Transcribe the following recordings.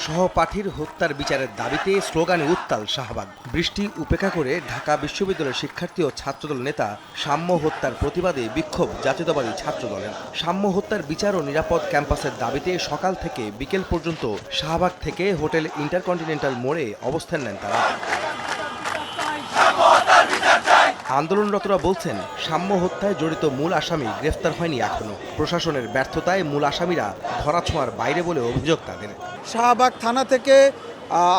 সহপাঠীর হত্যার বিচারের দাবিতে স্লোগানে উত্তাল শাহবাগ। বৃষ্টি উপেক্ষা করে ঢাকা বিশ্ববিদ্যালয়ের শিক্ষার্থী ও ছাত্রদল নেতা সাম্য হত্যার প্রতিবাদে বিক্ষোভ জাতীয়তাবাদী ছাত্রদলের। সাম্য হত্যার বিচার ও নিরাপদ ক্যাম্পাসের দাবিতে সকাল থেকে বিকেল পর্যন্ত শাহবাগ থেকে হোটেল ইন্টারকন্টিনেন্টাল মোড়ে অবস্থান নেন তারা। আন্দোলনরতরা বলছেন, সাম্য হত্যায় জড়িত মূল আসামি গ্রেফতার হয়নি এখনো। প্রশাসনের ব্যর্থতায় মূল আসামিরা ধরাছোঁয়ার বাইরে বলে অভিযোগ তাদের। শাহবাগ থানা থেকে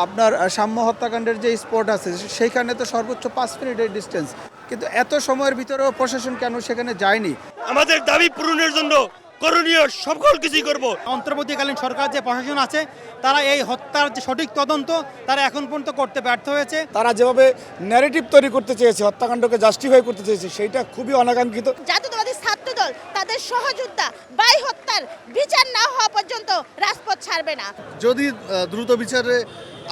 আপনার সাম্য হত্যাকাণ্ডের যে স্পট আছে সেইখানে তো সর্বোচ্চ 5 মিনিটের ডিস্টেন্স, কিন্তু এত সময়ের ভিতরেও প্রশাসন কেন সেখানে যায়নি? আমাদের দাবি পূরণের জন্য করণীয় সকল কিছুই করব। অন্তর্বর্তীকালীন সরকার যে প্রশাসন আছে তারা এই হত্যার যে সঠিক তদন্ত তারা এখন পর্যন্ত করতে ব্যর্থ হয়েছে। তারা যেভাবে ন্যারেটিভ তৈরি করতে চেয়েছে, হত্যাকাণ্ডকে জাস্টিফাই করতে চেয়েছে, সেইটা খুবই অনাকাঙ্ক্ষিত। জাতীয়তাবাদী ছাত্রদল তাদের সহযোদ্ধা বাই হত্যার বিচার না হওয়া পর্যন্ত রাজপথ ছাড়বে না। যদি দ্রুত বিচারে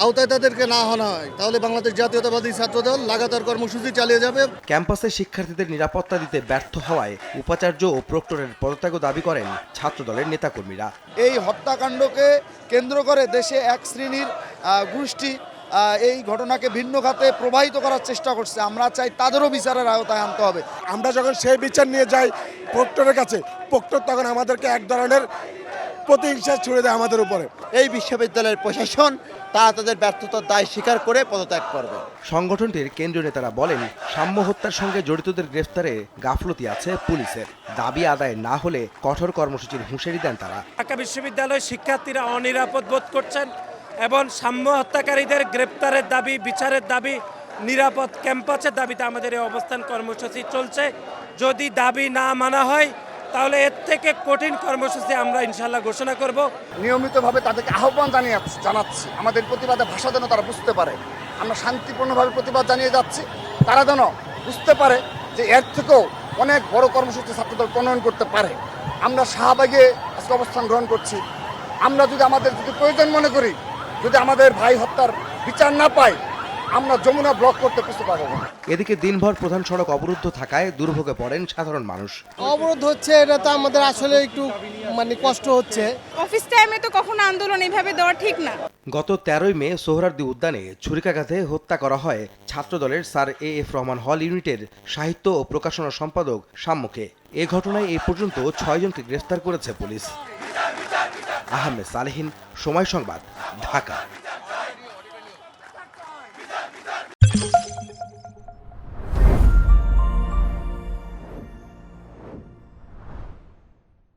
আওতায় তাদেরকে না আনা হয় তাহলে বাংলাদেশ জাতীয়তাবাদী ছাত্রদল লাগাতার কর্মসূচি চালিয়ে যাবে। ক্যাম্পাসে শিক্ষার্থীদের নিরাপত্তা দিতে ব্যর্থ হওয়ায় উপাচার্য ও প্রক্টরের পদত্যাগও দাবি করেন ছাত্রদলের নেতাকর্মীরা। এই হত্যাকাণ্ডকে কেন্দ্র করে দেশে এক শ্রেণীর গোষ্ঠী এই ঘটনাকে ভিন্ন খাতে প্রবাহিত করার চেষ্টা করছে। আমরা চাই তাদেরও বিচারের আওতায় আনতে হবে। আমরা যখন সেই বিচার নিয়ে যাই প্রক্টরের কাছে, প্রক্টর তখন আমাদেরকে এক ধরনের প্রতিহিংসা ছুড়ে দেয় আমাদের উপরে। এই বিশ্ববিদ্যালয়ের প্রশাসন তারা তাদের ব্যর্থতার দায় স্বীকার করে পদত্যাগ করবে। সংগঠনটির কেন্দ্রীয় নেতারা বলেন, সাম্য হত্যার সঙ্গে জড়িতদের গ্রেফতারে গাফলতি আছে পুলিশের। দাবি আদায় না হলে কঠোর কর্মসূচির হুঁশিয়ারি দেন তারা। ঢাকা বিশ্ববিদ্যালয়ের শিক্ষার্থীরা অনিরাপদ বোধ করছেন এবং সাম্য হত্যাকারীদের গ্রেপ্তারের দাবি, বিচারের দাবি, নিরাপদ ক্যাম্পাসের দাবিতে আমাদের এই অবস্থান কর্মসূচি চলছে। যদি দাবি না মানা হয় তাহলে এর থেকে কঠিন কর্মসূচি আমরা ইনশাল্লাহ ঘোষণা করব। নিয়মিতভাবে তাদেরকে আহ্বান জানাচ্ছি আমাদের প্রতিবাদে ভাষা যেন তারা বুঝতে পারে। আমরা শান্তিপূর্ণভাবে প্রতিবাদ জানিয়ে যাচ্ছি, তারা যেন বুঝতে পারে যে এর থেকেও অনেক বড় কর্মসূচি ছাত্রদল প্রণয়ন করতে পারে। আমরা শাহবাগে আজকে অবস্থান গ্রহণ করছি। আমরা যদি প্রয়োজন মনে করি, যদি আমাদের ভাই হত্যার বিচার না পাই, আমরা যমুনা ব্লক করতে প্রস্তুত হব। এদিকে দিনভর প্রধান সড়ক অবরুদ্ধ থাকায় দুর্ভোগে পড়েন সাধারণ মানুষ। অবরোধ হচ্ছে, এটা তো আমাদের আসলে একটু কষ্ট হচ্ছে। অফিস টাইমে তো কখনো আন্দোলন এভাবে দেওয়া ঠিক না। গত 13ই মে সোহরাওয়ার্দী উদ্যানে ছুরিকাঘাতে হত্যা করা হয় ছাত্রদলের স্যার এ.এফ. রহমান হল ইউনিটের সাহিত্য ও প্রকাশনা সম্পাদক সাম্যকে। এ ঘটনায় এই পর্যন্ত 6 জনকে গ্রেফতার করেছে পুলিশ। আহমেদ সালেহীন, সময় সংবাদ, ঢাকা।